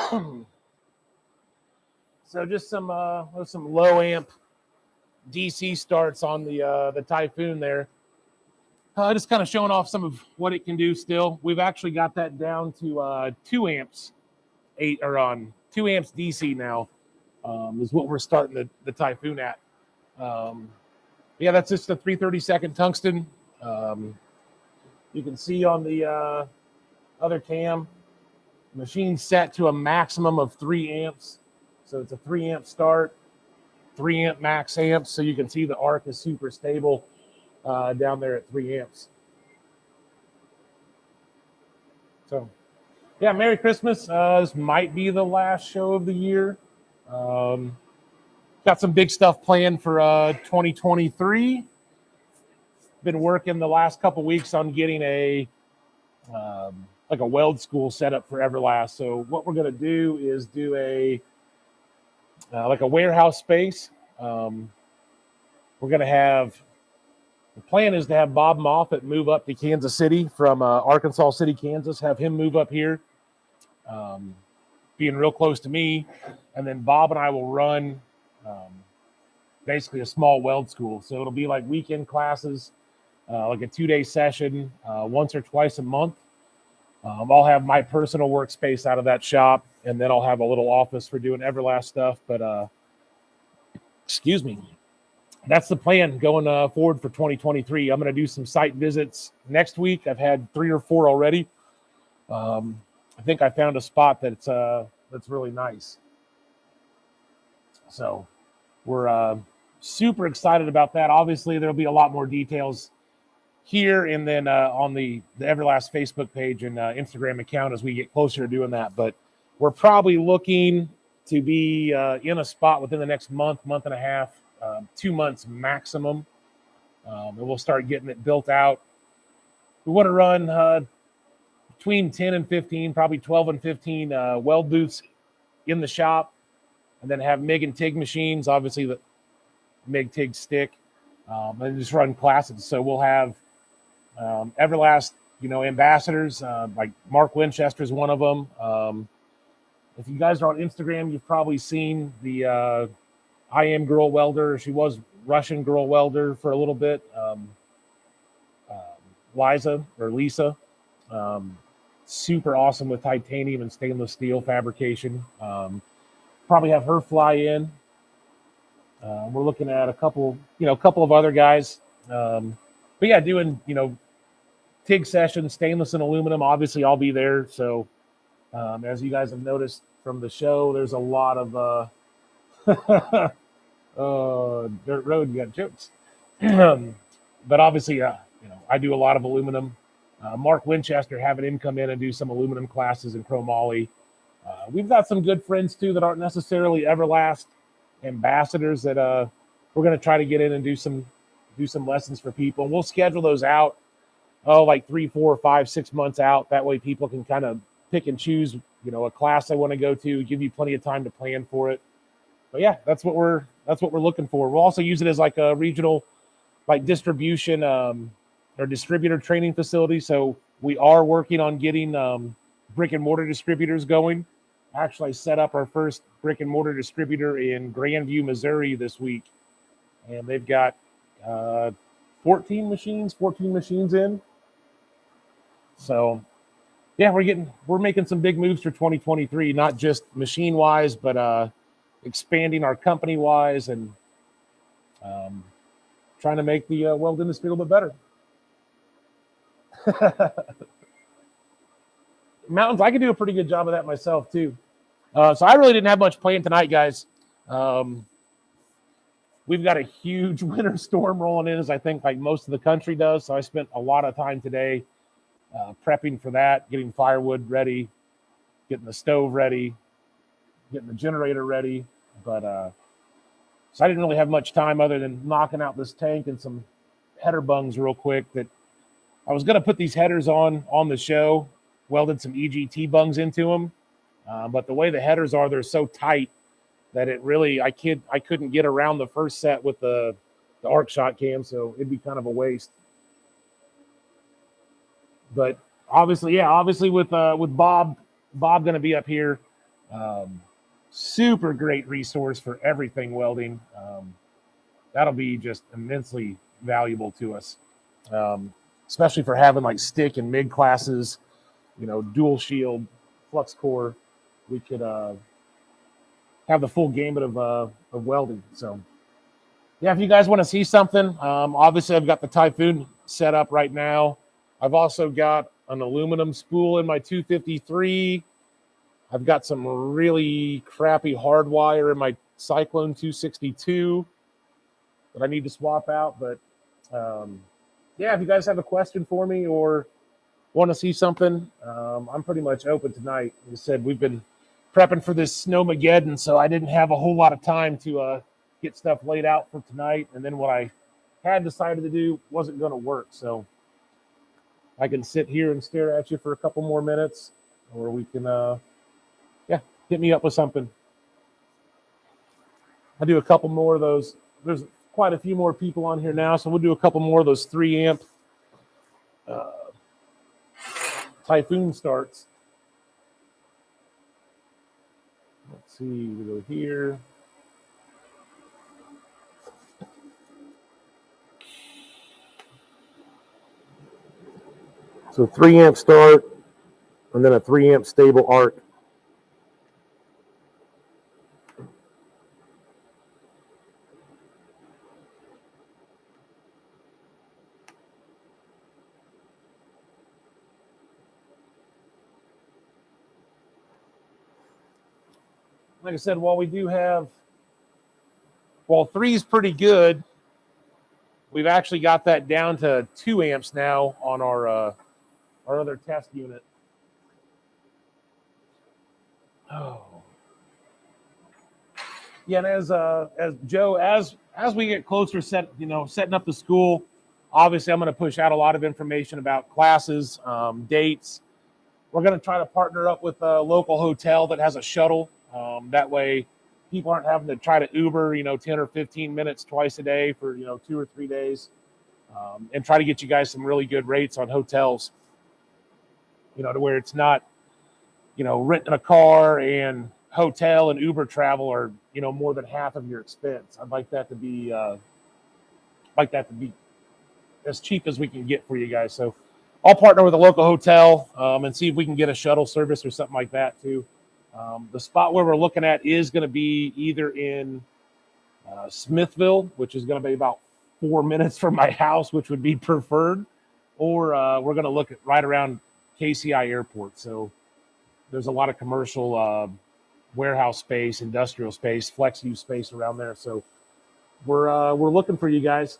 So just some low amp DC starts on the Typhoon there. Just kind of showing off some of what it can do still. We've actually got that down to 2 amps, 2 amps DC now, is what we're starting the Typhoon at. Yeah, that's just a 332nd tungsten. You can see on the other cam, machine set to a maximum of 3 amps. So it's a 3 amp start, 3 amp max amps. So you can see the arc is super stable down there at 3 amps. So, yeah, Merry Christmas. This might be the last show of the year. Got some big stuff planned for 2023. Been working the last couple weeks on getting like a weld school set up for Everlast. So what we're going to do is do like a warehouse space. We're going to have, the plan is to have Bob Moffett move up to Kansas City from Arkansas City, Kansas, have him move up here, being real close to me. And then Bob and I will run basically a small weld school. So it'll be like weekend classes, like a 2-day session, once or twice a month. I'll have my personal workspace out of that shop, and then I'll have a little office for doing Everlast stuff. But excuse me, that's the plan going forward for 2023. I'm going to do some site visits next week. I've had 3 or 4 already. I think I found a spot that's really nice. So we're super excited about that. Obviously, there'll be a lot more details here and then on the Everlast Facebook page and Instagram account as we get closer to doing that. But we're probably looking to be in a spot within the next month and a half, 2 months maximum. And we'll start getting it built out. We want to run between 10 and 15, probably 12 and 15 weld booths in the shop, and then have MIG and TIG machines, obviously the MIG TIG stick, and just run classes. So we'll have Everlast, ambassadors, like Mark Winchester is one of them. If you guys are on Instagram, you've probably seen the I Am Girl Welder. She was Russian Girl Welder for a little bit. Lisa. Super awesome with titanium and stainless steel fabrication. Probably have her fly in. We're looking at a couple of other guys. But yeah, doing, TIG sessions, stainless and aluminum. Obviously, I'll be there. So as you guys have noticed from the show, there's a lot of dirt road. You got jokes. But obviously, I do a lot of aluminum. Mark Winchester, having him come in and do some aluminum classes in chromoly. We've got some good friends too that aren't necessarily Everlast ambassadors that we're going to try to get in and do some lessons for people. We'll schedule those out, like 3, 4, 5, 6 months out. That way people can kind of pick and choose, a class they want to go to, give you plenty of time to plan for it. But yeah, that's what we're looking for. We'll also use it as like a regional, like distribution or distributor training facility. So we are working on getting brick and mortar distributors going. Actually set up our first brick and mortar distributor in Grandview, Missouri this week. And they've got 14 machines in. So yeah, we're making some big moves for 2023, not just machine wise, but expanding our company wise and trying to make the weld industry a little bit better. Mountains, I could do a pretty good job of that myself too. So I really didn't have much planned tonight, guys. We've got a huge winter storm rolling in, as I think like most of the country does. So I spent a lot of time today prepping for that, getting firewood ready, getting the stove ready, getting the generator ready. But so I didn't really have much time other than knocking out this tank and some header bungs real quick. That I was going to put these headers on the show, welded some EGT bungs into them. But the way the headers are, they're so tight that it really, I couldn't get around the first set with the arc shot cam, so it'd be kind of a waste. But obviously with Bob going to be up here, Super great resource for everything welding. That'll be just immensely valuable to us, um, especially for having like stick and MIG classes, dual shield, flux core. We could have the full gamut of welding. So, yeah, if you guys want to see something, obviously I've got the Typhoon set up right now. I've also got an aluminum spool in my 253. I've got some really crappy hard wire in my Cyclone 262 that I need to swap out. But yeah, if you guys have a question for me or want to see something, I'm pretty much open tonight. Like I said, we've been prepping for this snowmageddon, so I didn't have a whole lot of time to get stuff laid out for tonight. And then what I had decided to do wasn't going to work. So I can sit here and stare at you for a couple more minutes, or we can, yeah, hit me up with something. I'll do a couple more of those. There's quite a few more people on here now, so we'll do a couple more of those 3 amp Typhoon starts. Let's see, we go here. So 3 amp start, and then a 3 amp stable arc. Like I said, while 3 is pretty good, we've actually got that down to 2 amps now on our other test unit. Oh, yeah. And as Joe, as we get closer, setting up the school, obviously I'm going to push out a lot of information about classes, dates. We're going to try to partner up with a local hotel that has a shuttle. That way, people aren't having to try to Uber, 10 or 15 minutes twice a day for 2 or 3 days, and try to get you guys some really good rates on hotels. To where it's not, renting a car and hotel and Uber travel are more than half of your expense. I'd like that to be as cheap as we can get for you guys. So I'll partner with a local hotel and see if we can get a shuttle service or something like that too. The spot where we're looking at is going to be either in Smithville, which is going to be about 4 minutes from my house, which would be preferred, or we're going to look at right around KCI Airport. So there's a lot of commercial warehouse space, industrial space, flex use space around there. So we're looking for you guys.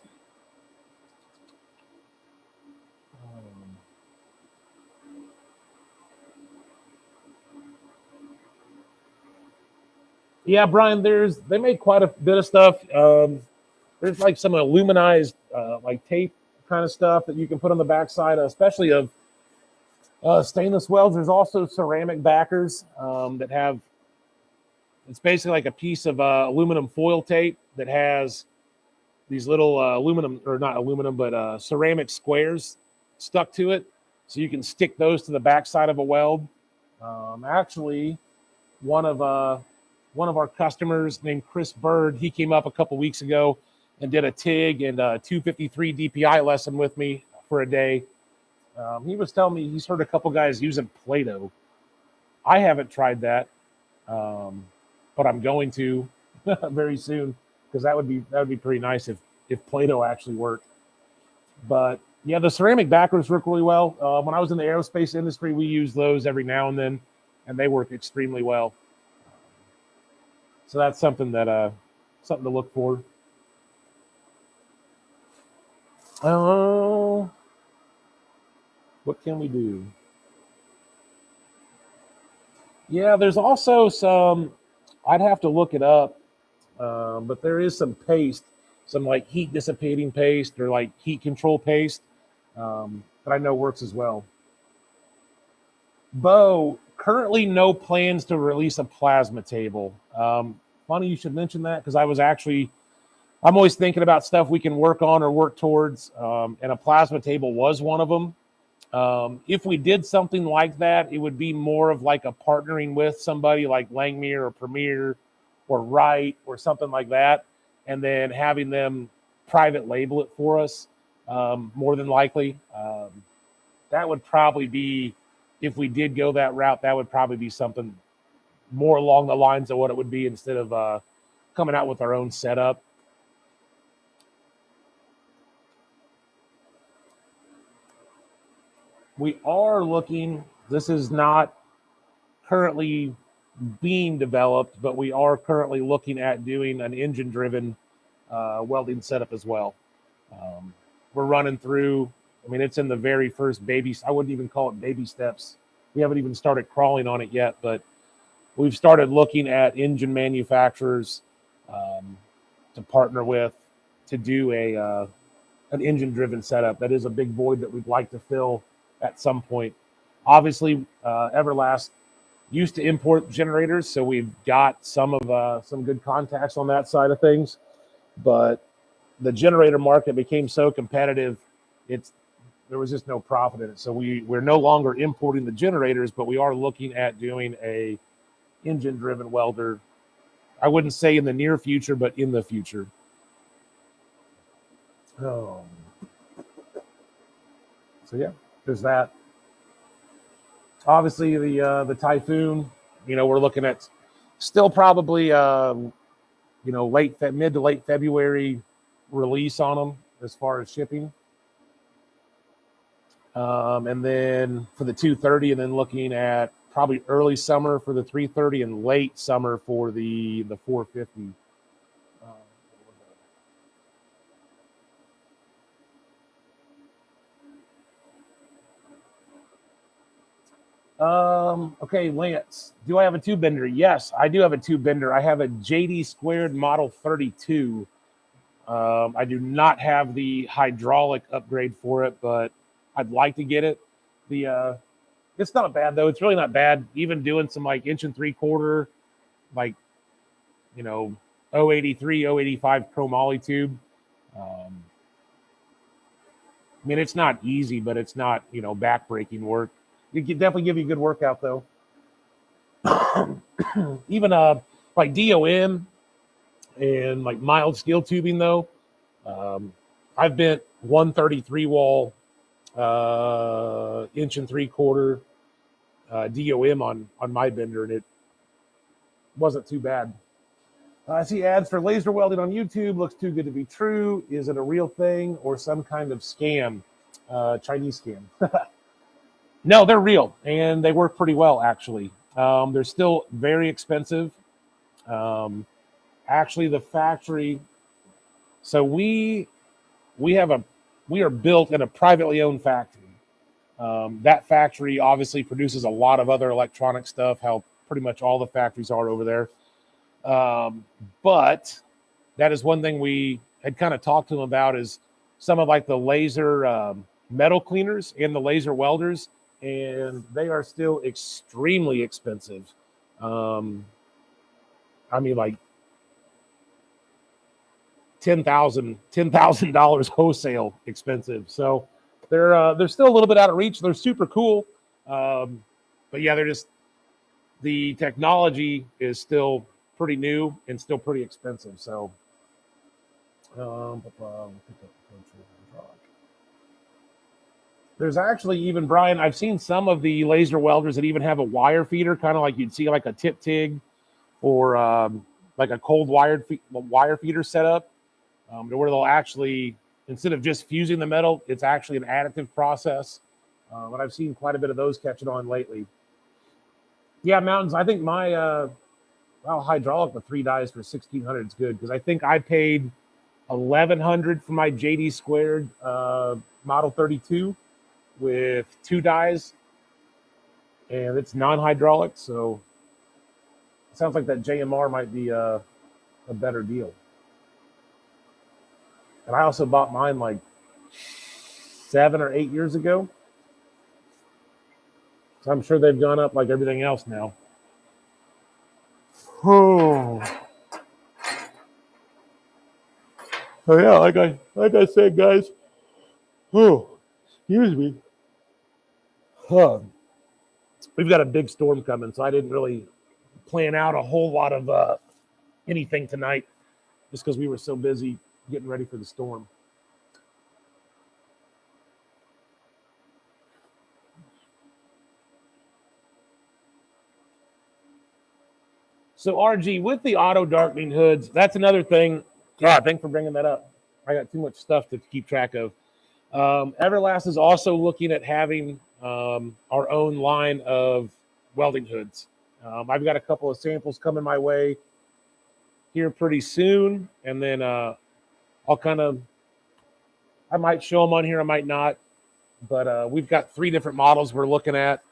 Yeah, Brian. They make quite a bit of stuff. There's like some aluminized like tape kind of stuff that you can put on the backside, especially of stainless welds. There's also ceramic backers that have. It's basically like a piece of aluminum foil tape that has these little aluminum, or not aluminum, but ceramic squares stuck to it, so you can stick those to the backside of a weld. Actually, one of our customers named Chris Bird, he came up a couple weeks ago and did a TIG and a 253 DPI lesson with me for a day. He was telling me he's heard a couple guys using Play-Doh. I haven't tried that, but I'm going to very soon, because that would be pretty nice if Play-Doh actually worked. But yeah, the ceramic backers work really well. When I was in the aerospace industry, we use those every now and then, and they work extremely well. So that's something to look for. Oh, what can we do? Yeah, there's also some. I'd have to look it up, but there is some paste, some like heat dissipating paste or like heat control paste that I know works as well. Bo, currently no plans to release a plasma table. Funny you should mention that, because I'm always thinking about stuff we can work on or work towards, and a plasma table was one of them. If we did something like that, it would be more of like a partnering with somebody like Langmuir or Premier or Wright or something like that, and then having them private label it for us. More than likely, that would probably be, if we did go that route, that would probably be something more along the lines of what it would be instead of coming out with our own setup. We are looking, this is not currently being developed, but we are currently looking at doing an engine driven welding setup as well. Um, we're running through, I mean, it's in the very first baby, I wouldn't even call it baby steps. We haven't even started crawling on it yet, but we've started looking at engine manufacturers um, to partner with to do an engine driven setup. That is a big void that we'd like to fill at some point. Obviously, Everlast used to import generators, so we've got some good contacts on that side of things. But the generator market became so competitive, it's there was just no profit in it. So we're no longer importing the generators, but we are looking at doing a engine driven welder. I wouldn't say in the near future, but in the future. Oh, so yeah, there's that. Obviously, the Typhoon. We're looking at still probably mid to late February release on them as far as shipping. And then for the 230, and then looking at probably early summer for the 330 and late summer for the 450. Okay, Lance, do I have a tube bender? Yes, I do have a tube bender. I have a JD squared model 32. I do not have the hydraulic upgrade for it, but I'd like to get it. The It's not bad though. It's really not bad. Even doing some like inch and three quarter, like you know, 083, 085 chromoly tube. Um, I mean, it's not easy, but it's not backbreaking work. It can definitely give you a good workout though. Even like DOM and like mild steel tubing though. Um, I've bent 133 wall, inch and three quarter DOM on my bender, and it wasn't too bad. I see ads for laser welding on YouTube. Looks too good to be true. Is it a real thing or some kind of scam? Chinese scam. No, they're real and they work pretty well actually. They're still very expensive. Um, Actually, the factory. So we have a we are built in a privately owned factory. That factory obviously produces a lot of other electronic stuff. How pretty much all the factories are over there. But that is one thing we had kind of talked to them about is some of like the laser metal cleaners and the laser welders, and they are still extremely expensive. Um, I mean, like $10,000 wholesale expensive. So they're still a little bit out of reach. They're super cool, but yeah, they're just the technology is still pretty new and still pretty expensive. So there's actually even Brian. I've seen some of the laser welders that even have a wire feeder, kind of like you'd see like a tip TIG or like a cold wire feeder setup, to where they'll actually instead of just fusing the metal, it's actually an additive process. But I've seen quite a bit of those catching on lately. Yeah, mountains. I think my hydraulic with 3 dies for 1,600 is good because I think I paid 1,100 for my JD squared Model 32 with 2 dies, and it's non-hydraulic, so it sounds like that JMR might be a better deal. And I also bought mine like 7 or 8 years ago, so I'm sure they've gone up like everything else now. Oh, yeah, like I said, guys. Oh, excuse me. We've got a big storm coming, so I didn't really plan out a whole lot of anything tonight just because we were so busy getting ready for the storm. So RG, with the auto darkening hoods, that's another thing. God, thanks for bringing that up. I got too much stuff to keep track of. Everlast is also looking at having our own line of welding hoods. I've got a couple of samples coming my way here pretty soon, and then I'll I might show them on here, I might not, but we've got 3 different models we're looking at.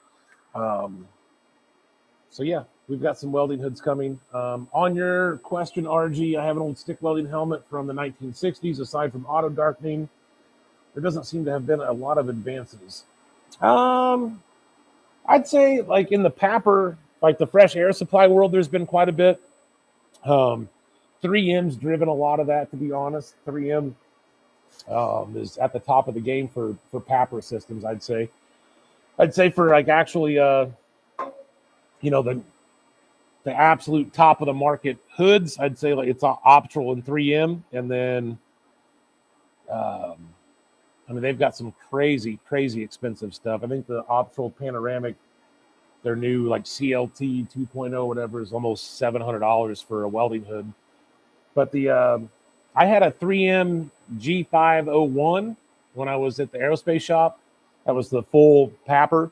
So yeah, we've got some welding hoods coming. On your question, RG, I have an old stick welding helmet from the 1960s. Aside from auto darkening, there doesn't seem to have been a lot of advances. I'd say like in the PAPR, like the fresh air supply world, there's been quite a bit. 3M's driven a lot of that, to be honest. 3M is at the top of the game for PAPR systems, I'd say. I'd say for like actually, the absolute top of the market hoods, I'd say like it's Optral and 3M, and then they've got some crazy expensive stuff. I think the Optral Panoramic, their new like CLT 2.0 whatever, is almost $700 for a welding hood. But I had a 3M G501 when I was at the aerospace shop. That was the full PAPR.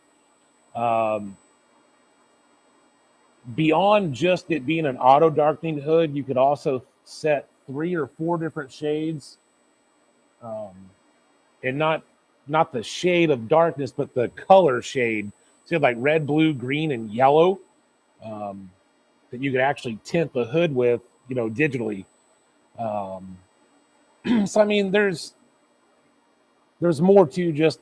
Beyond just it being an auto darkening hood, you could also set 3 or 4 different shades, and not the shade of darkness, but the color shade. So you have like red, blue, green, and yellow that you could actually tint the hood with, digitally. So I mean, there's more to just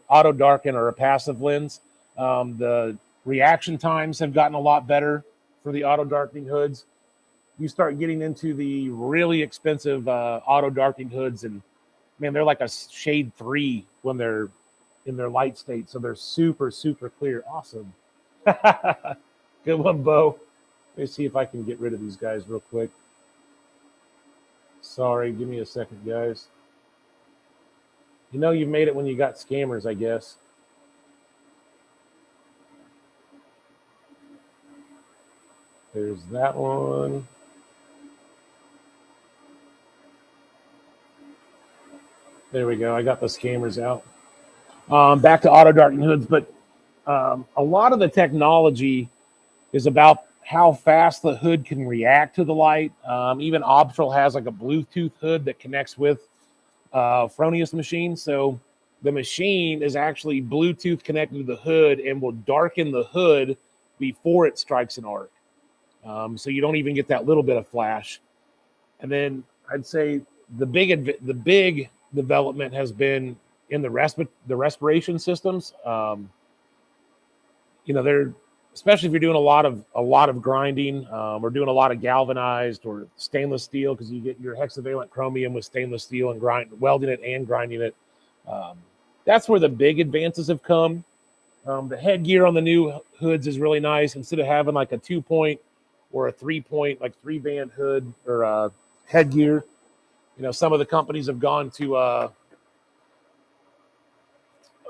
auto darken or a passive lens. The reaction times have gotten a lot better for the auto darkening hoods. You start getting into the really expensive auto darkening hoods, and man, they're like a shade 3 when they're in their light state, so they're super clear. Awesome. Good one, Bo. Let me see if I can get rid of these guys real quick. Sorry, give me a second, guys. You've made it when you got scammers, I guess. There's that one. There we go. I got the scammers out. Back to auto darkening hoods, but a lot of the technology is about how fast the hood can react to the light. Even Optral has like a Bluetooth hood that connects with Fronius machine. So the machine is actually Bluetooth connected to the hood and will darken the hood before it strikes an arc. So you don't even get that little bit of flash. And then I'd say the big development has been in the respiration systems. They're, especially if you're doing a lot of grinding, or doing a lot of galvanized or stainless steel, because you get your hexavalent chromium with stainless steel and welding it and grinding it. That's where the big advances have come. The headgear on the new hoods is really nice. Instead of having like a 2-point or a 3-point, like 3-band hood or headgear, some of the companies have gone to.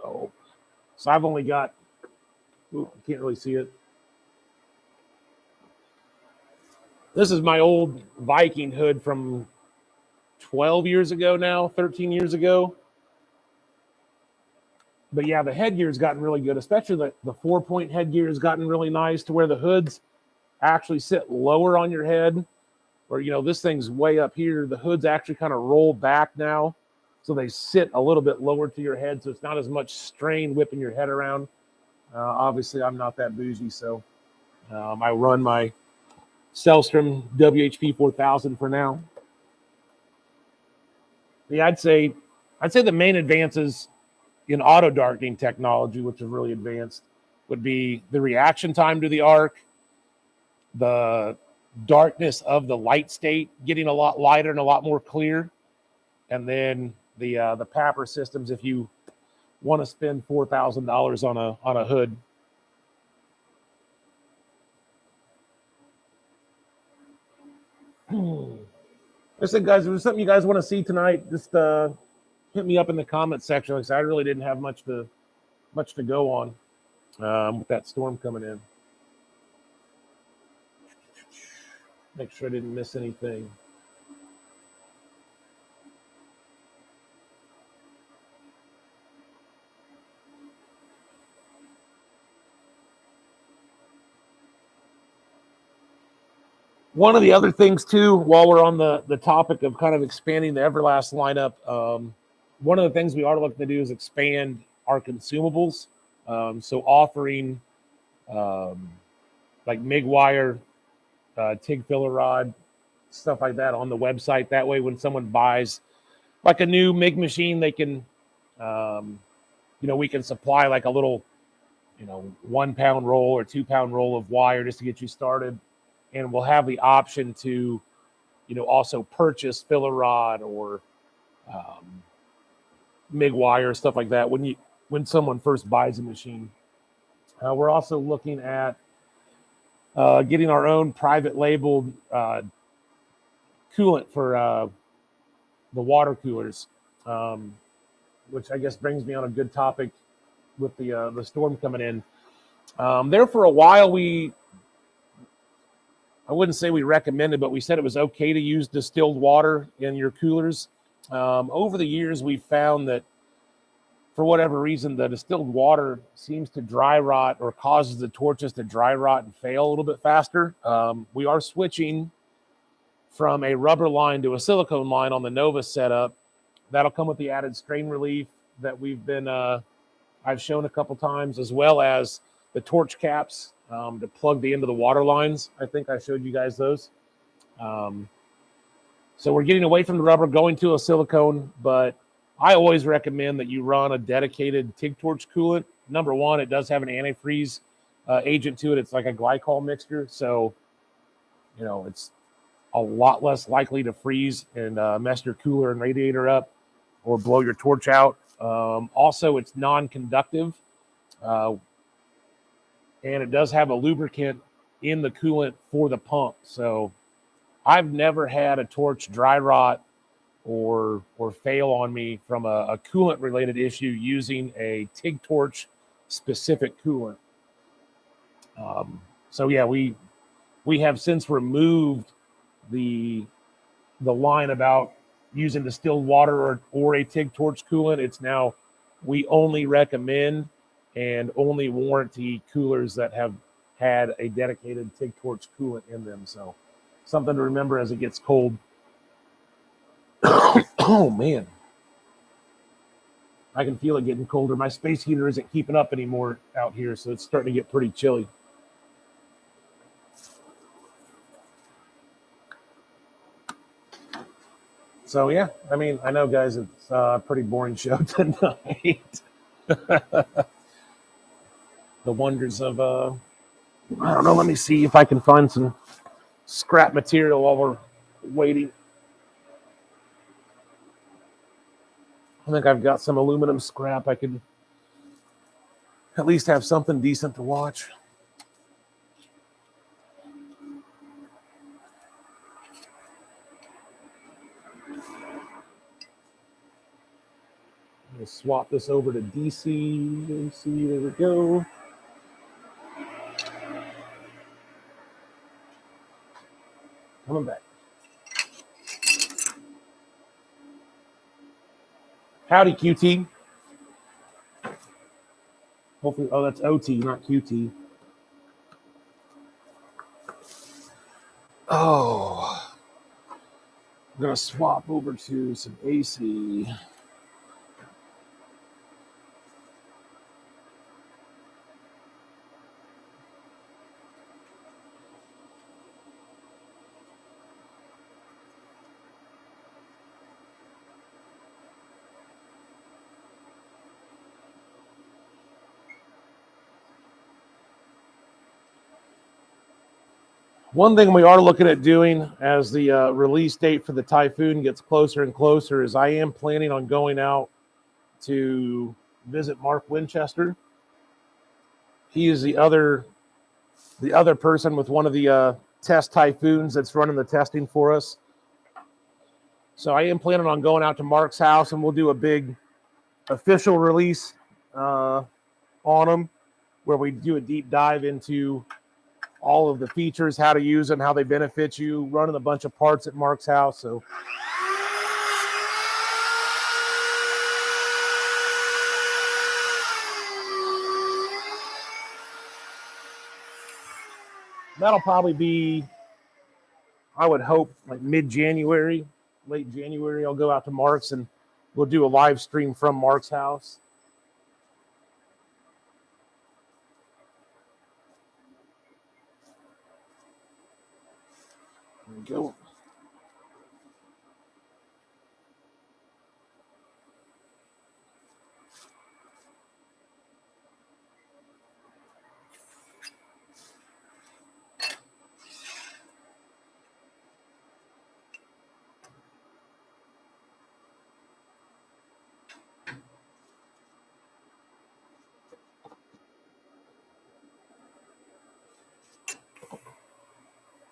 So I've only got. Ooh, I can't really see it. This is my old Viking hood from 12 years ago now, 13 years ago. But yeah, the headgear has gotten really good, especially the 4-point headgear has gotten really nice to where the hoods actually sit lower on your head. Or, this thing's way up here. The hoods actually kind of roll back now. So they sit a little bit lower to your head. So it's not as much strain whipping your head around. Obviously, I'm not that bougie. So I run my Selstrom WHP 4000 for now. Yeah, I'd say the main advances in auto darkening technology, which is really advanced, would be the reaction time to the arc, the darkness of the light state getting a lot lighter and a lot more clear, and then the PAPR systems. If you want to spend $4,000 on a hood. Listen, guys, if there's something you guys want to see tonight, just hit me up in the comment section. Like I said, I really didn't have much to go on with that storm coming in. Make sure I didn't miss anything. One of the other things too, while we're on the topic of kind of expanding the Everlast lineup, one of the things we are looking to do is expand our consumables. So offering like MIG wire, TIG filler rod, stuff like that on the website. That way, when someone buys like a new MIG machine, they can, we can supply like a little, 1 pound roll or 2 pound roll of wire just to get you started. And we'll have the option to, also purchase filler rod or MIG wire, stuff like that when someone first buys a machine. We're also looking at getting our own private labeled coolant for the water coolers, which I guess brings me on a good topic with the storm coming in. There for a while, I wouldn't say we recommended, but we said it was okay to use distilled water in your coolers. Over the years, we've found that for whatever reason, the distilled water seems to dry rot or causes the torches to dry rot and fail a little bit faster. We are switching from a rubber line to a silicone line on the Nova setup. That'll come with the added strain relief that I've shown a couple times, as well as the torch caps to plug the end of the water lines. I think I showed you guys those. So we're getting away from the rubber, going to a silicone, but I always recommend that you run a dedicated TIG torch coolant. Number one, it does have an antifreeze agent to it. It's like a glycol mixture. So, it's a lot less likely to freeze and mess your cooler and radiator up or blow your torch out. Also, it's non-conductive. And it does have a lubricant in the coolant for the pump. So I've never had a torch dry rot or fail on me from a coolant related issue using a TIG torch specific coolant. So yeah, we have since removed the line about using distilled water or a TIG torch coolant. It's now we only recommend and only warranty coolers that have had a dedicated TIG torch coolant in them. So something to remember as it gets cold. Oh man, I can feel it getting colder. My space heater isn't keeping up anymore out here, so it's starting to get pretty chilly. So yeah, I mean, I know, guys, it's a pretty boring show tonight. The wonders of I don't know. Let me see if I can find some scrap material while we're waiting. I think I've got some aluminum scrap. I could at least have something decent to watch. I'm going to swap this over to DC. AC, there we go. Coming back. Howdy, QT. Hopefully, oh, that's OT, not QT. Oh, I'm going to swap over to some AC. One thing we are looking at doing as the release date for the Typhoon gets closer and closer is I am planning on going out to visit Mark Winchester. He is the other person with one of the test typhoons that's running the testing for us. So I am planning on going out to Mark's house, and we'll do a big official release on them, where we do a deep dive into all of the features, how to use them, how they benefit you, running a bunch of parts at Mark's house. So that'll probably be, I would hope, like mid-January, late January. I'll go out to Mark's and we'll do a live stream from Mark's house. There we go.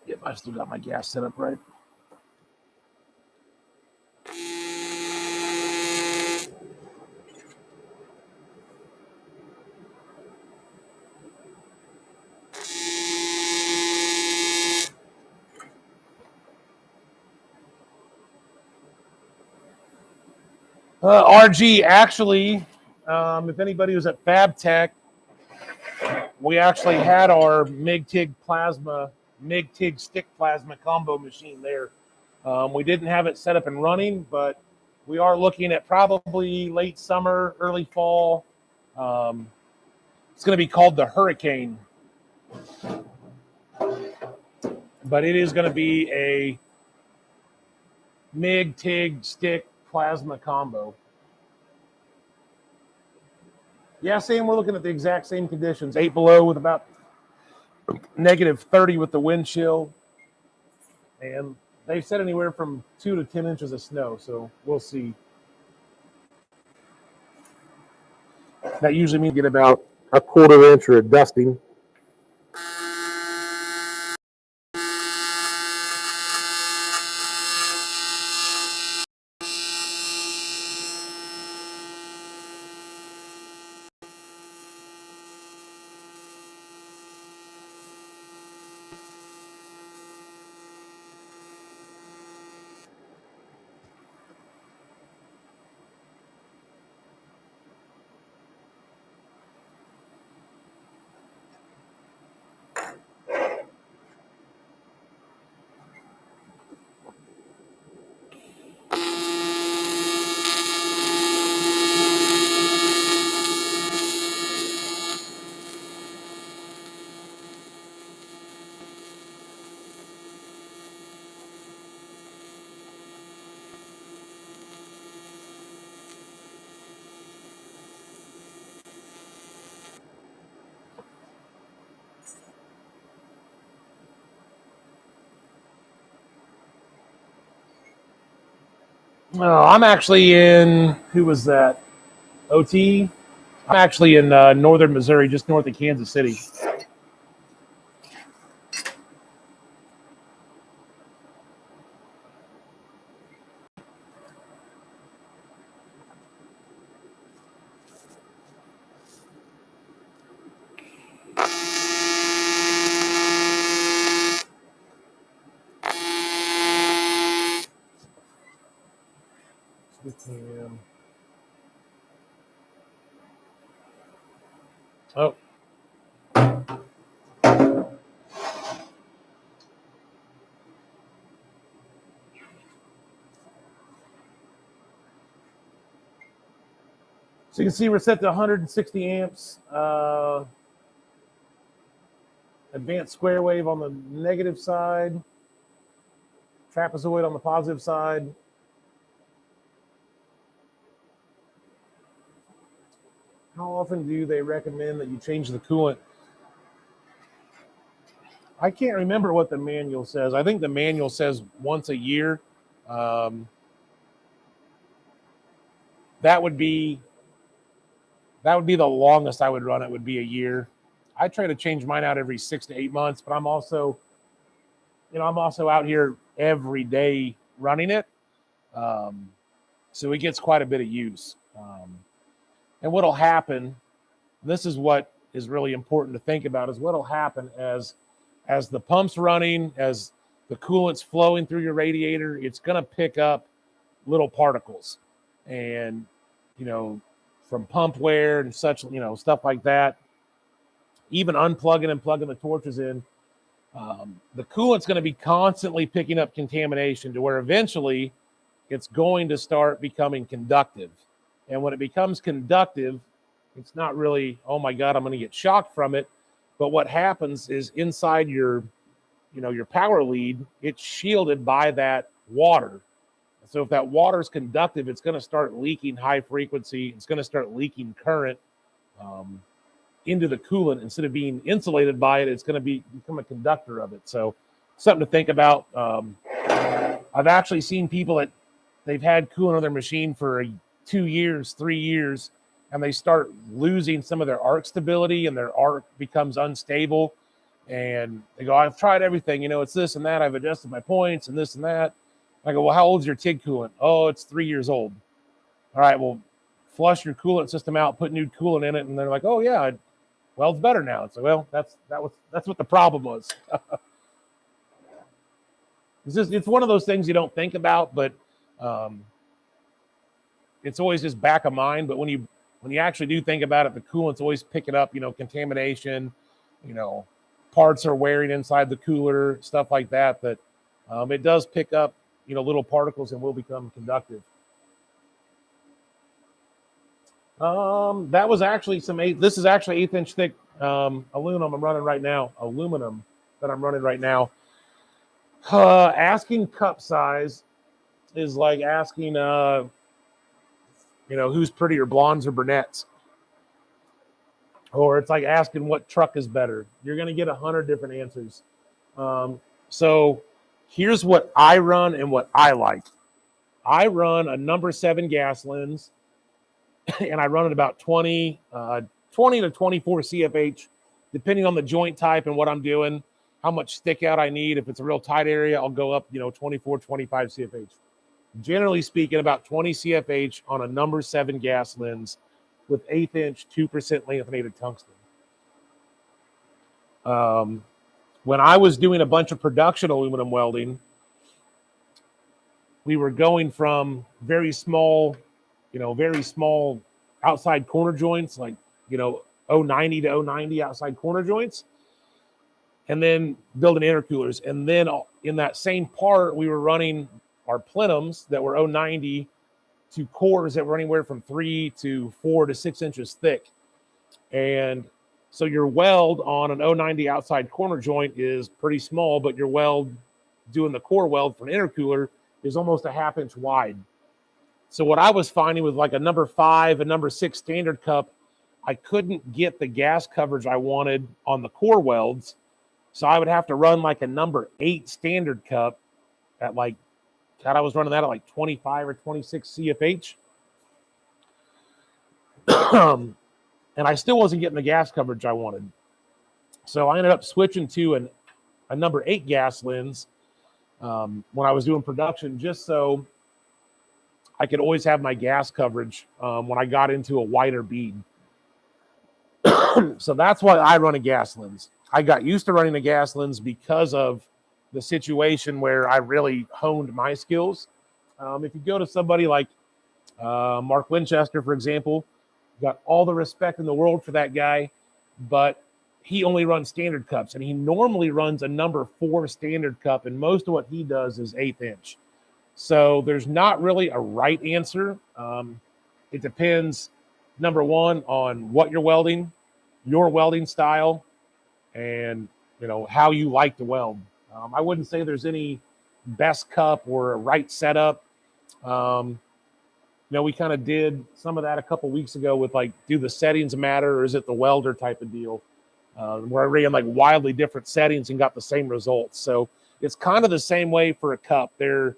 Yep, I still got my gas set up right. RG, actually, if anybody was at FabTech, we actually had our MIG-TIG stick plasma combo machine there. We didn't have it set up and running, but we are looking at probably late summer, early fall. It's going to be called the Hurricane, but it is going to be a MIG-TIG stick plasma combo. Yeah, Sam, we're looking at the exact same conditions. 8 below with about negative 30 with the wind chill. And they've said anywhere from 2 to 10 inches of snow, so we'll see. That usually means you get about a quarter inch or a dusting. Oh, I'm actually in, who was that? OT? I'm actually in northern Missouri, just north of Kansas City. Oh. So you can see we're set to 160 amps. Advanced square wave on the negative side. Trapezoid on the positive side. How often do they recommend that you change the coolant? I can't remember what the manual says. I think the manual says once a year. That would be That would be the longest I would run it, would be a year. I try to change mine out every 6 to 8 months, but I'm also, I'm also out here every day running it. Um, so it gets quite a bit of use. And what'll happen, this is what is really important to think about, is what'll happen as the pump's running, as the coolant's flowing through your radiator, it's going to pick up little particles. And, from pump wear and such, stuff like that, even unplugging and plugging the torches in, the coolant's going to be constantly picking up contamination to where eventually it's going to start becoming conductive. And when it becomes conductive, it's not really, oh my God, I'm going to get shocked from it. But what happens is inside your power lead, it's shielded by that water. So if that water is conductive, it's going to start leaking high frequency. It's going to start leaking current into the coolant. Instead of being insulated by it, it's going to become a conductor of it. So something to think about. I've actually seen people that they've had coolant on their machine for 2 years, 3 years, and they start losing some of their arc stability, and their arc becomes unstable. And they go, I've tried everything, it's this and that. I've adjusted my points and this and that. I go, well, how old is your TIG coolant? Oh, it's 3 years old. All right, well, flush your coolant system out, put new coolant in it, and they're like, oh yeah, well, it's better now. It's like, well, that's what the problem was. It's one of those things you don't think about, but it's always just back of mind. But when you actually do think about it, the coolant's always picking up, contamination, parts are wearing inside the cooler, stuff like that. That it does pick up, little particles and will become conductive. That was actually this is actually 1/8 inch thick aluminum I'm running right now. Asking cup size is like asking, who's prettier, blondes or brunettes? Or it's like asking what truck is better. You're going to get 100 different answers. So here's what I run and what I like. I run a number 7 gas lens, and I run at about 20 to 24 CFH, depending on the joint type and what I'm doing, how much stick out I need. If it's a real tight area, I'll go up, 24, 25 CFH. Generally speaking, about 20 CFH on a number 7 gas lens with 1/8 inch, 2% lanthanated tungsten. When I was doing a bunch of production aluminum welding, we were going from very small outside corner joints, like, 090 to 090 outside corner joints, and then building intercoolers. And then in that same part, we were running our plenums that were 090 to cores that were anywhere from 3 to 4 to 6 inches thick. And so your weld on an 090 outside corner joint is pretty small, but your weld doing the core weld for an intercooler is almost a 1/2 inch wide. So what I was finding with like a number 5, a number 6 standard cup, I couldn't get the gas coverage I wanted on the core welds. So I would have to run like a number 8 standard cup at like, God, I was running that at like 25 or 26 CFH. And I still wasn't getting the gas coverage I wanted. So I ended up switching to a number 8 gas lens when I was doing production, just so I could always have my gas coverage when I got into a wider bead. So that's why I run a gas lens. I got used to running a gas lens because of the situation where I really honed my skills. If you go to somebody like Mark Winchester, for example, got all the respect in the world for that guy, but he only runs standard cups, and he normally runs a number 4 standard cup, and most of what he does is 1/8 inch. So there's not really a right answer. It depends, number one, on what you're welding, your welding style, and how you like to weld. I wouldn't say there's any best cup or a right setup. We kind of did some of that a couple weeks ago with like, do the settings matter, or is it the welder type of deal? Where I ran like wildly different settings and got the same results. So it's kind of the same way for a cup. There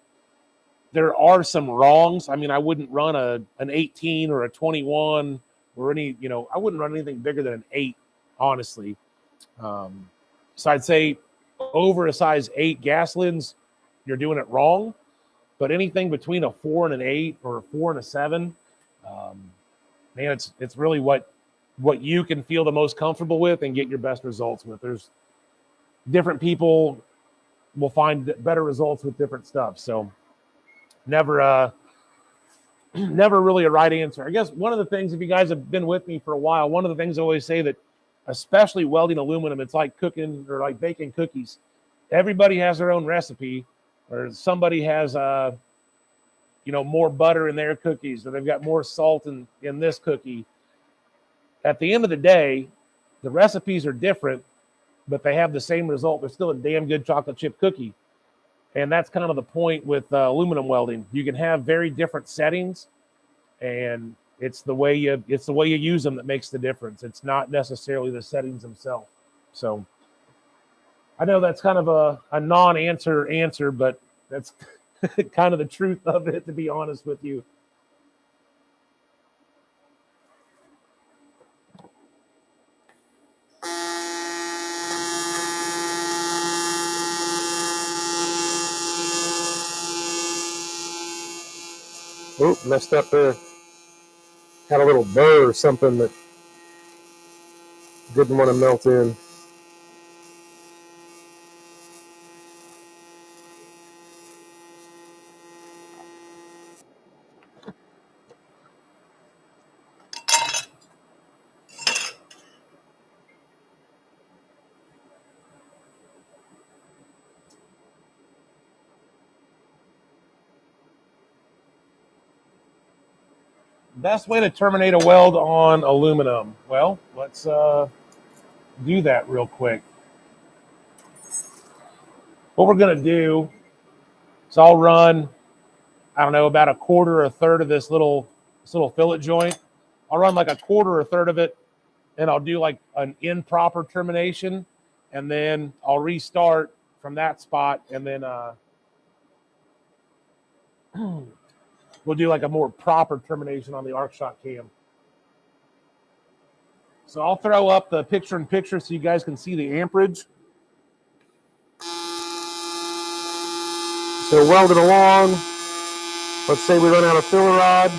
are some wrongs. I mean, I wouldn't run an 18 or a 21 or any, I wouldn't run anything bigger than an 8, honestly. So I'd say over a size 8 gas lens, you're doing it wrong. But anything between a 4 and an 8 or a 4 and a 7, man, it's really what you can feel the most comfortable with and get your best results with. There's different people will find better results with different stuff. So never really a right answer. I guess one of the things, if you guys have been with me for a while, one of the things I always say that, especially welding aluminum, it's like cooking or like baking cookies. Everybody has their own recipe, or somebody has more butter in their cookies, or they've got more salt in this cookie. At the end of the day, the recipes are different, but they have the same result. They're still a damn good chocolate chip cookie. And that's kind of the point with aluminum welding. You can have very different settings, and it's the way you use them that makes the difference. It's not necessarily the settings themselves. So I know that's kind of a non-answer, but that's kind of the truth of it, to be honest with you. Oop, messed up there. Had a little burr or something that didn't want to melt in. Best way to terminate a weld on aluminum. Well, let's do that real quick. What we're going to do is I'll run, I don't know, about a quarter or a third of this little fillet joint. I'll run like a quarter or a third of it, and I'll do like an improper termination, and then I'll restart from that spot, and then we'll do like a more proper termination on the arc shot cam. So I'll throw up the picture-in-picture so you guys can see the amperage. So welding along. Let's say we run out of filler rod.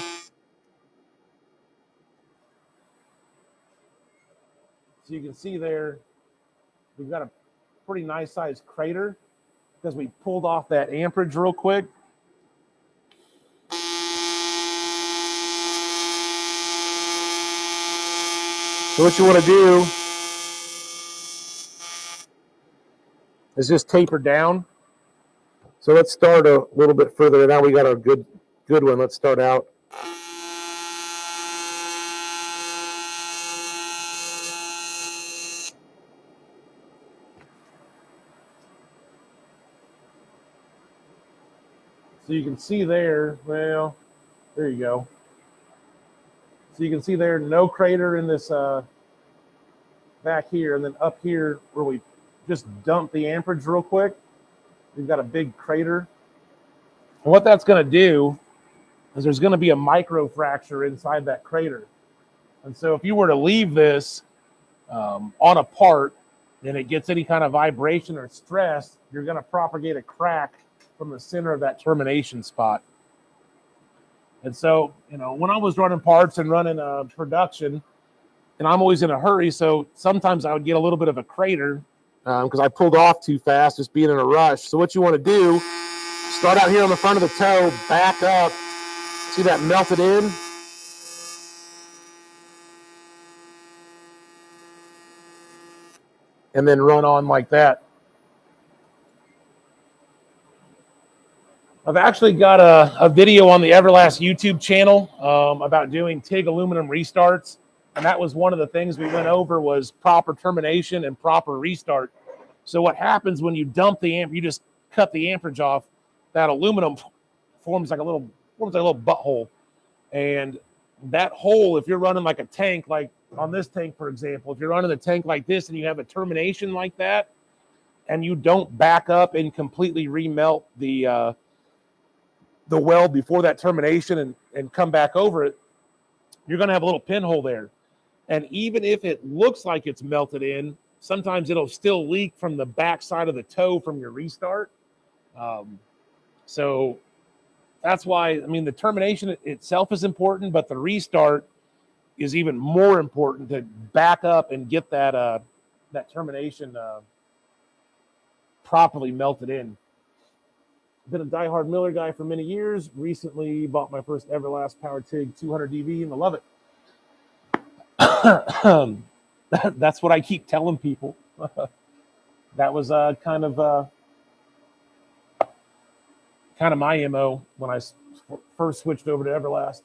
So you can see there, we've got a pretty nice sized crater because we pulled off that amperage real quick. So what you want to do is just taper down. So let's start a little bit further. Now we got a good one. Let's start out. So you can see there, well, there you go. So you can see there, no crater in this back here, and then up here where we just dumped the amperage real quick, we've got a big crater. And what that's going to do is there's going to be a micro fracture inside that crater. And so if you were to leave this on a part and it gets any kind of vibration or stress, you're going to propagate a crack from the center of that termination spot. And so, when I was running parts and running production, and I'm always in a hurry, so sometimes I would get a little bit of a crater because I pulled off too fast, just being in a rush. So what you want to do, start out here on the front of the toe, back up. See that melted in? And then run on like that. I've actually got a video on the Everlast YouTube channel about doing TIG aluminum restarts. And that was one of the things we went over was proper termination and proper restart. So what happens when you dump the amp, you just cut the amperage off, that aluminum forms like a little butthole. And that hole, if you're running like a tank, like on this tank, for example, if you're running a tank like this and you have a termination like that, and you don't back up and completely remelt the weld before that termination and come back over it, you're going to have a little pinhole there. And even if it looks like it's melted in, sometimes it'll still leak from the back side of the toe from your restart. So that's why, I mean, the termination itself is important, but the restart is even more important to back up and get that termination properly melted in. Been a diehard Miller guy for many years. Recently bought my first Everlast Power TIG 200 DV and I love it. That's what I keep telling people. That was kind of my MO when I first switched over to Everlast.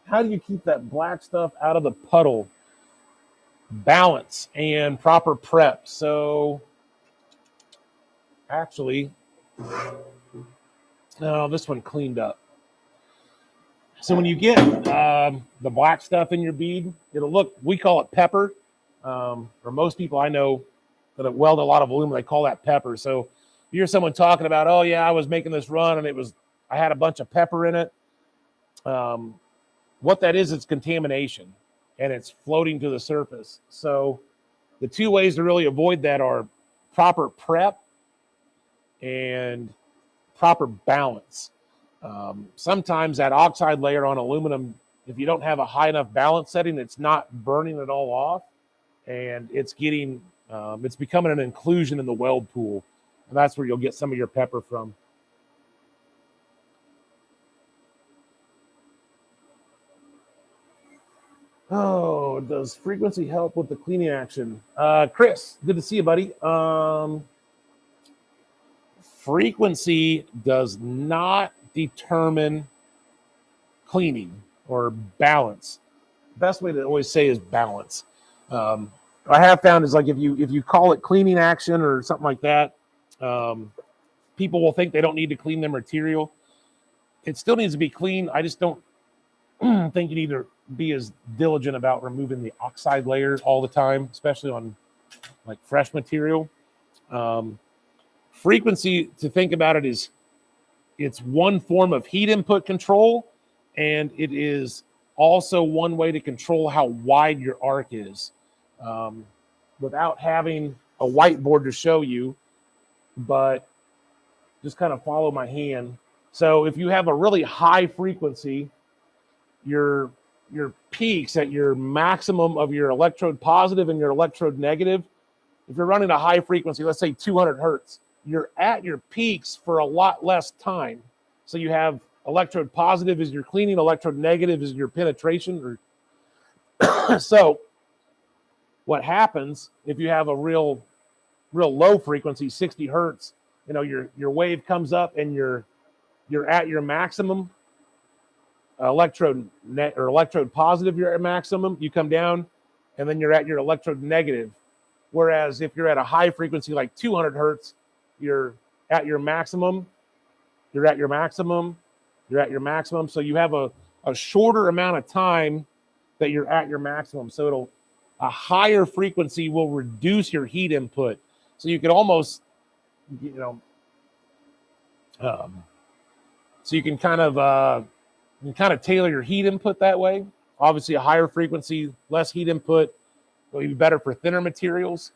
How do you keep that black stuff out of the puddle? Balance and proper prep. So actually, no, this one cleaned up. So when you get the black stuff in your bead, it'll look, we call it pepper. Or most people I know that weld a lot of aluminum, they call that pepper. So you hear someone talking about, oh yeah, I was making this run and I had a bunch of pepper in it. What that is, it's contamination and it's floating to the surface. So the two ways to really avoid that are proper prep and proper balance. Sometimes that oxide layer on aluminum, if you don't have a high enough balance setting, it's not burning it all off, and it's becoming an inclusion in the weld pool, and that's where you'll get some of your pepper from. Oh, does frequency help with the cleaning action? Chris, good to see you, buddy. Frequency does not determine cleaning or balance. Best way to always say is balance. I have found is like if you call it cleaning action or something like that, people will think they don't need to clean their material. It still needs to be clean. I just don't think you need to be as diligent about removing the oxide layers all the time, especially on like fresh material. Frequency, to think about it, is it's one form of heat input control, and it is also one way to control how wide your arc is. Without having a whiteboard to show you, but just kind of follow my hand. So if you have a really high frequency, your peaks at your maximum of your electrode positive and your electrode negative, if you're running a high frequency, let's say 200 hertz, you're at your peaks for a lot less time. So you have electrode positive is your cleaning, electrode negative is your penetration. So what happens if you have a real low frequency, 60 hertz, your wave comes up and you're at your maximum electrode positive, you're at maximum, you come down and then you're at your electrode negative. Whereas if you're at a high frequency like 200 hertz, you're at your maximum, you're at your maximum, you're at your maximum. So you have a shorter amount of time that you're at your maximum. So a higher frequency will reduce your heat input. So you could almost, so you can kind of tailor your heat input that way. Obviously, a higher frequency, less heat input will be better for thinner materials.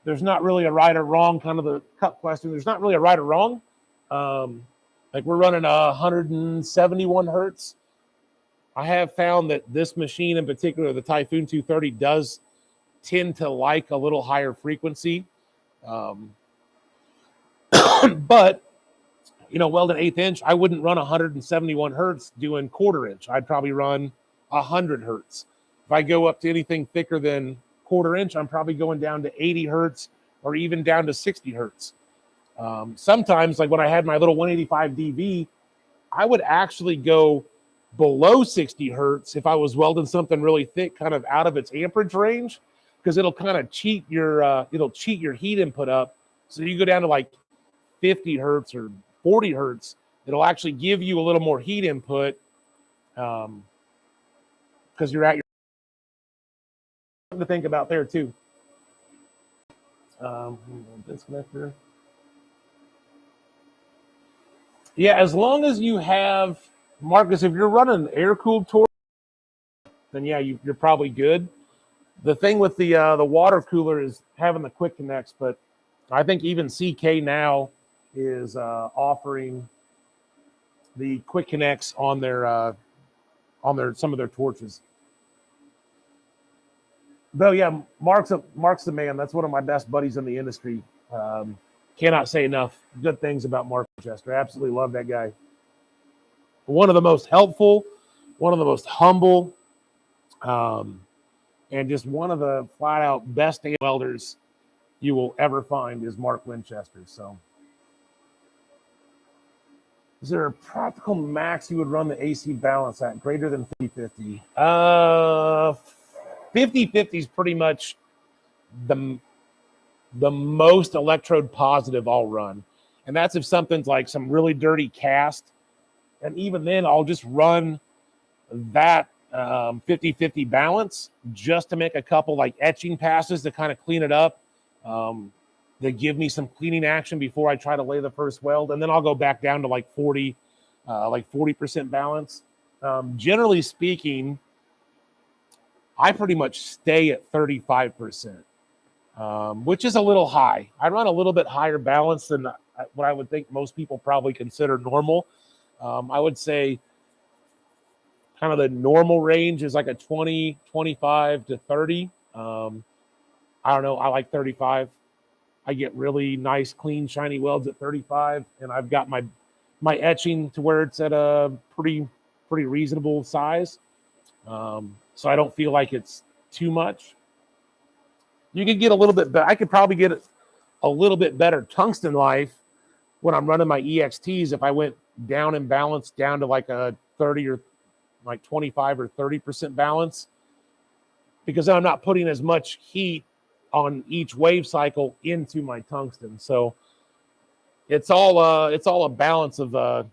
There's not really a right or wrong, kind of the cut question. There's not really a right or wrong. Like we're running 171 hertz. I have found that this machine in particular, the Typhoon 230, does tend to like a little higher frequency. But, welding 1/8 inch, I wouldn't run 171 hertz doing 1/4 inch. I'd probably run 100 hertz. If I go up to anything thicker than 1/4 inch, I'm probably going down to 80 hertz or even down to 60 hertz. Sometimes, like when I had my little 185 DV, I would actually go below 60 hertz if I was welding something really thick, kind of out of its amperage range, because it'll kind of cheat your heat input up. So you go down to like 50 hertz or 40 hertz, it'll actually give you a little more heat input because you're at your. Something to think about there too. Disconnector. Yeah, as long as you have, Marcus, if you're running air-cooled torch, then yeah, you're probably good. The thing with the water cooler is having the quick connects, but I think even CK now is offering the quick connects on their some of their torches. Though yeah, Mark's the man. That's one of my best buddies in the industry. Cannot say enough good things about Mark Winchester. Absolutely love that guy. One of the most helpful, one of the most humble, um, and just one of the flat out best welders you will ever find is Mark Winchester. So, is there a practical max you would run the AC balance at greater than 50-50? 50-50 is pretty much the most electrode positive I'll run. And that's if something's like some really dirty cast. And even then, I'll just run that 50-50 balance just to make a couple like etching passes to kind of clean it up. They give me some cleaning action before I try to lay the first weld. And then I'll go back down to like 40% balance. Generally speaking, I pretty much stay at 35%. Which is a little high. I run a little bit higher balance than what I would think most people probably consider normal. I would say kind of the normal range is like a 20, 25 to 30. I don't know. I like 35. I get really nice, clean, shiny welds at 35, and I've got my etching to where it's at a pretty reasonable size. So I don't feel like it's too much. You could get a little bit better. I could probably get a little bit better tungsten life when I'm running my EXTs if I went down in balance down to like a 30 or like 25 or 30% balance, because I'm not putting as much heat on each wave cycle into my tungsten. So it's all a balance of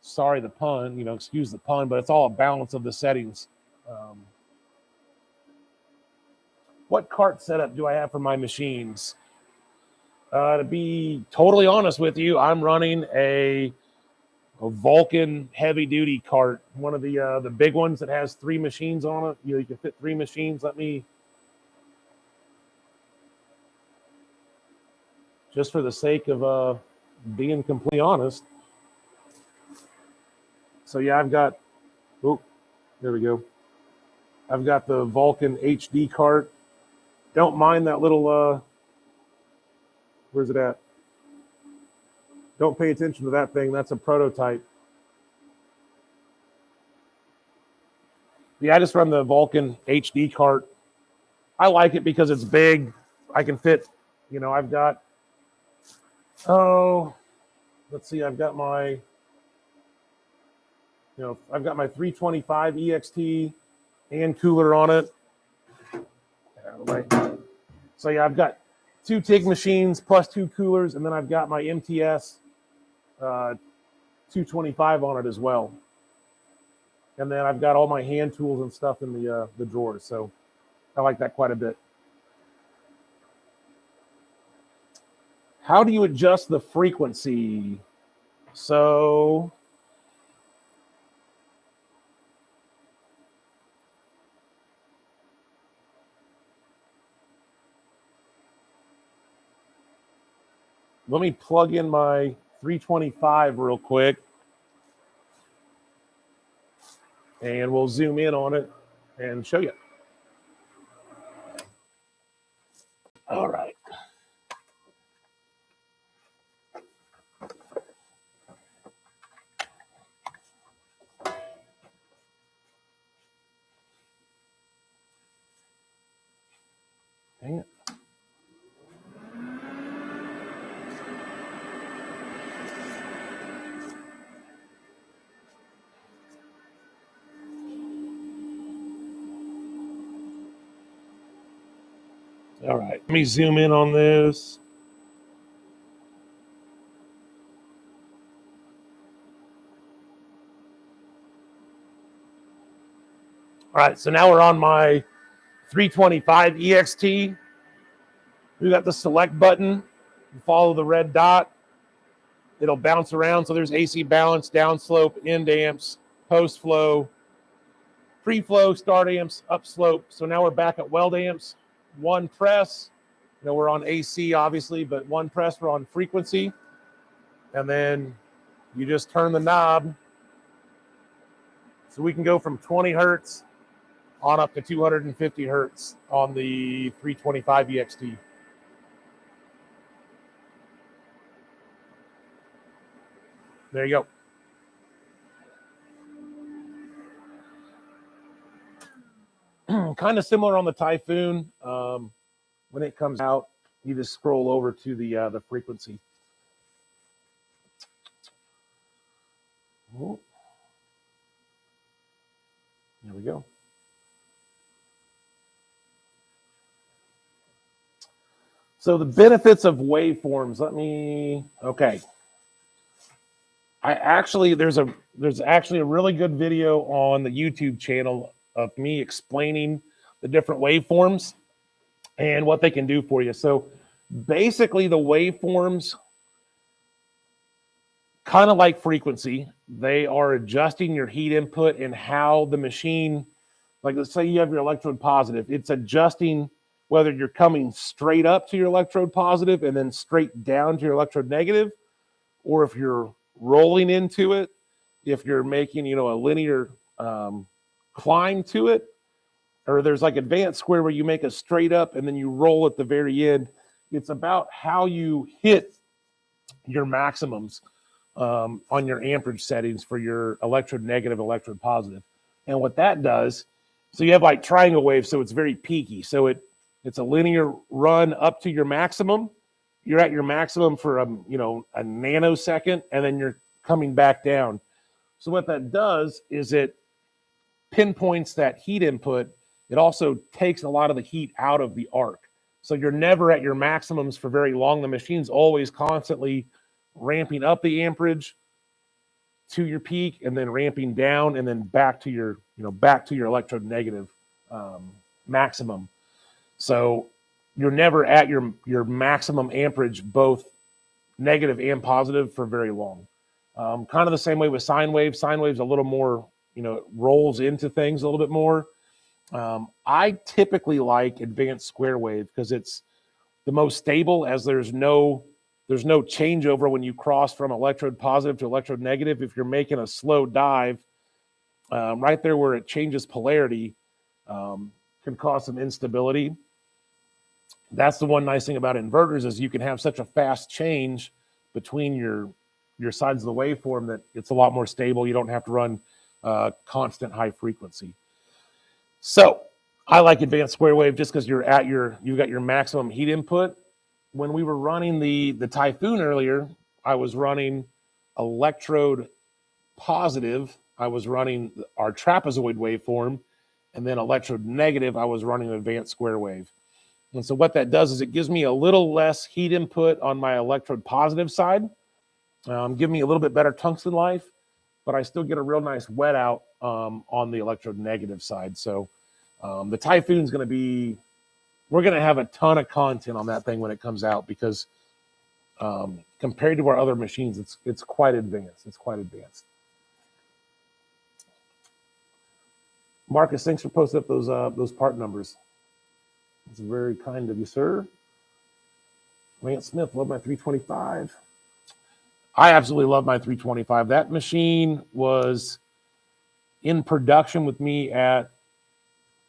sorry the pun, excuse the pun, but it's all a balance of the settings. What cart setup do I have for my machines? To be totally honest with you, I'm running a Vulcan heavy duty cart, one of the big ones that has 3 machines on it. You can fit 3 machines. Let me, just for the sake of being completely honest. So yeah, I've got, there we go. I've got the Vulcan HD cart. Don't mind that little, where's it at? Don't pay attention to that thing. That's a prototype. Yeah, I just run the Vulcan HD cart. I like it because it's big. I can fit, I've got, let's see, I've got my 325 EXT and cooler on it. So yeah, I've got 2 TIG machines plus 2 coolers, and then I've got my MTS 225 on it as well. And then I've got all my hand tools and stuff in the drawers. So I like that quite a bit. How do you adjust the frequency? So let me plug in my 325 real quick, and we'll zoom in on it and show you. All right. Dang it. All right, let me zoom in on this. All right, so now we're on my 325 EXT. We got the select button. You follow the red dot. It'll bounce around. So there's AC balance, downslope, end amps, post flow, Pre-flow, start amps, upslope. So now we're back at weld amps. One press. We're on AC, obviously, but one press, we're on frequency. And then you just turn the knob. So we can go from 20 hertz on up to 250 hertz on the 325 EXT. There you go. Kind of similar on the Typhoon. When it comes out, you just scroll over to the frequency. Oh. There we go. So the benefits of waveforms. Okay. There's actually a really good video on the YouTube channel of me explaining the different waveforms and what they can do for you. So basically the waveforms, kind of like frequency, they are adjusting your heat input and how the machine, like let's say you have your electrode positive, it's adjusting whether you're coming straight up to your electrode positive and then straight down to your electrode negative, or if you're rolling into it, if you're making, a linear climb to it, or there's like advanced square where you make a straight up and then you roll at the very end. It's about how you hit your maximums on your amperage settings for your electrode negative, electrode positive. And what that does, so you have like triangle waves, so it's very peaky. So it's a linear run up to your maximum. You're at your maximum for a nanosecond, and then you're coming back down. So what that does is it pinpoints that heat input. It also takes a lot of the heat out of the arc. So you're never at your maximums for very long. The machine's always constantly ramping up the amperage to your peak and then ramping down and then back to your electrode negative maximum. So you're never at your maximum amperage, both negative and positive, for very long. Kind of the same way with sine wave. Sine wave's a little more, it rolls into things a little bit more. I typically like advanced square wave because it's the most stable, as there's no changeover when you cross from electrode positive to electrode negative. If you're making a slow dive, right there where it changes polarity, can cause some instability. That's the one nice thing about inverters, is you can have such a fast change between your sides of the waveform that it's a lot more stable. You don't have to run constant high frequency. So I like advanced square wave just because you've got your maximum heat input. When we were running the Typhoon earlier, I was running electrode positive. I was running our trapezoid waveform, and then electrode negative, I was running advanced square wave. And so what that does is it gives me a little less heat input on my electrode positive side, give me a little bit better tungsten life, but I still get a real nice wet out on the electrode negative side. So the Typhoon's going to be, we're going to have a ton of content on that thing when it comes out, because compared to our other machines, it's quite advanced. It's quite advanced. Marcus, thanks for posting up those part numbers. It's very kind of you, sir. Lance Smith, love my 325. I absolutely love my 325. That machine was in production with me at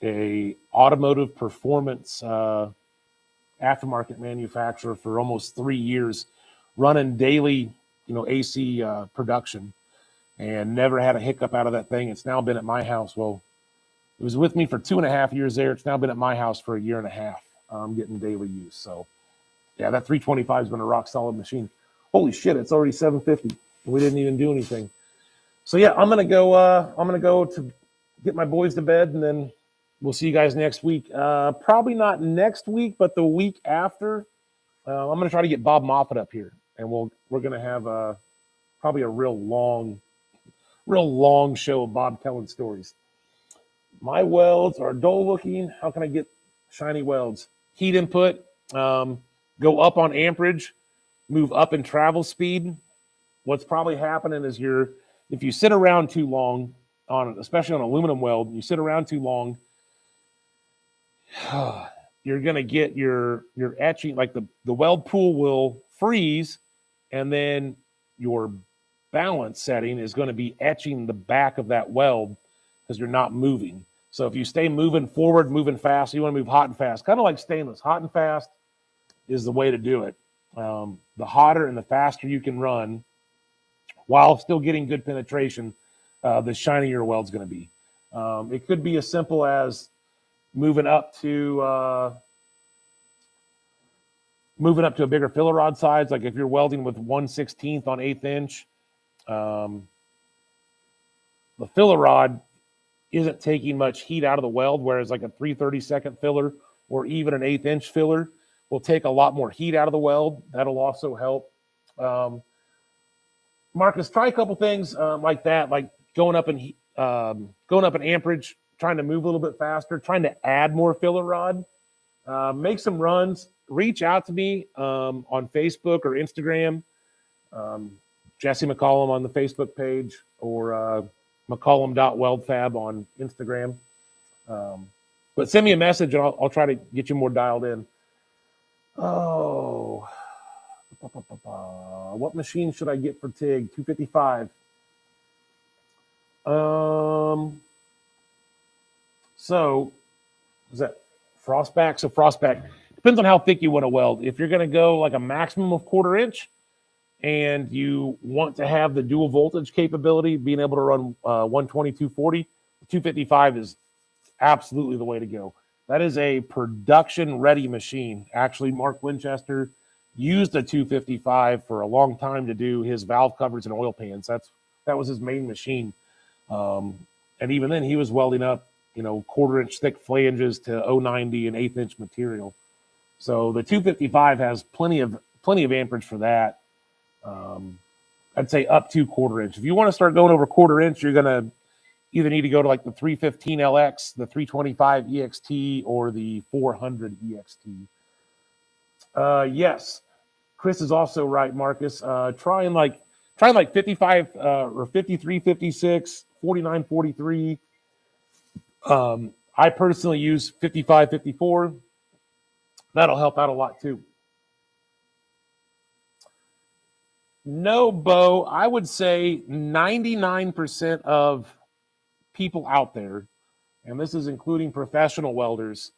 a automotive performance aftermarket manufacturer for almost 3 years, running daily, AC production, and never had a hiccup out of that thing. It's now been at my house. Well, it was with me for 2.5 years there. It's now been at my house for 1.5 years. I'm getting daily use. So yeah, that 325 has been a rock solid machine. Holy shit, it's already 7:50. We didn't even do anything. So yeah, I'm gonna go to get my boys to bed, and then we'll see you guys next week. Probably not next week, but the week after. I'm gonna try to get Bob Moffat up here, and we're gonna have probably a real long show of Bob telling stories. My welds are dull looking. How can I get shiny welds? Heat input, go up on amperage, move up in travel speed. What's probably happening is if you sit around too long, especially on aluminum weld, you sit around too long, you're going to get your etching, like the weld pool will freeze, and then your balance setting is going to be etching the back of that weld because you're not moving. So if you stay moving forward, moving fast, you want to move hot and fast, kind of like stainless. Hot and fast is the way to do it. The hotter and the faster you can run while still getting good penetration, the shinier your weld's going to be. It could be as simple as moving up to a bigger filler rod size. Like if you're welding with 1/16 on 1/8 inch, the filler rod isn't taking much heat out of the weld, whereas like a 3/32 filler or even an 1/8 inch filler will take a lot more heat out of the weld. That'll also help. Marcus, try a couple things like that, like going up in amperage, trying to move a little bit faster, trying to add more filler rod. Make some runs. Reach out to me on Facebook or Instagram. Jesse McCollum on the Facebook page, or McCollum.weldfab on Instagram. But send me a message and I'll try to get you more dialed in. Oh, what machine should I get for TIG? 255. So is that frostback? So frostback depends on how thick you want to weld. If you're going to go like a maximum of 1/4 inch and you want to have the dual voltage capability, being able to run 120, 240, 255 is absolutely the way to go. That is a production ready machine. Actually, Mark Winchester used a 255 for a long time to do his valve covers and oil pans. That was his main machine. And even then he was welding up, 1/4 inch thick flanges to 090 and 1/8 inch material. So the 255 has plenty of amperage for that. I'd say up to 1/4 inch. If you want to start going over 1/4 inch, you're going to either need to go to like the 315 LX, the 325 EXT, or the 400 EXT. Yes, Chris is also right, Marcus. Trying like 55 or 53, 56, 49, 43. I personally use 55, 54. That'll help out a lot too. No, Bo, I would say 99% of people out there, and this is including professional welders,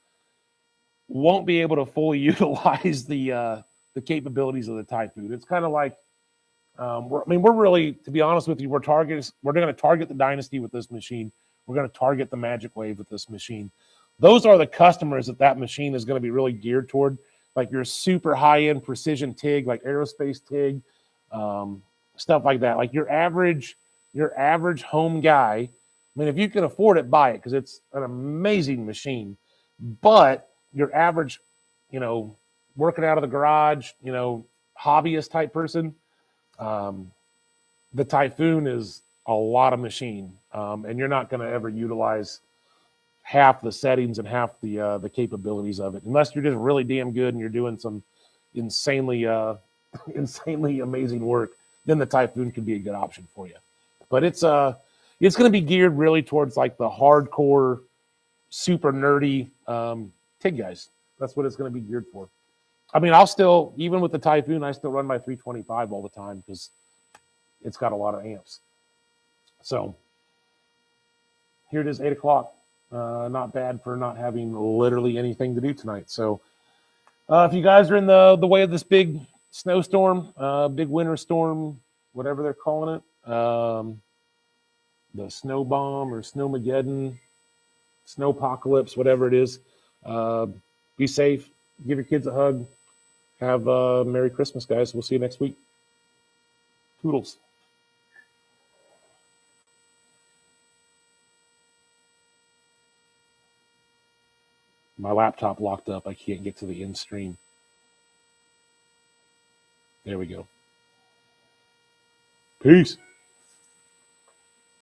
won't be able to fully utilize the capabilities of the Typhoon. It's kind of like, we're really, to be honest with you, we're going to target the Dynasty with this machine. We're going to target the Magic Wave with this machine. Those are the customers that machine is going to be really geared toward, like your super high-end precision TIG, like aerospace TIG, stuff like that. Like your average home guy, I mean, if you can afford it, buy it because it's an amazing machine. But your average, working out of the garage, hobbyist type person, the Typhoon is a lot of machine, and you're not going to ever utilize half the settings and half the capabilities of it, unless you're just really damn good and you're doing some insanely amazing work. Then the Typhoon could be a good option for you. But it's going to be geared really towards like the hardcore, super nerdy TIG guys. That's what it's going to be geared for. I mean, I'll still, even with the Typhoon, I still run my 325 all the time because it's got a lot of amps. So here it is, 8 o'clock. Not bad for not having literally anything to do tonight. So if you guys are in the way of this big snowstorm, big winter storm, whatever they're calling it, the snow bomb or snowmageddon, snowpocalypse, whatever it is, be safe. Give your kids a hug. Have a Merry Christmas, guys. We'll see you next week. Toodles. My laptop locked up. I can't get to the end stream. There we go. Peace.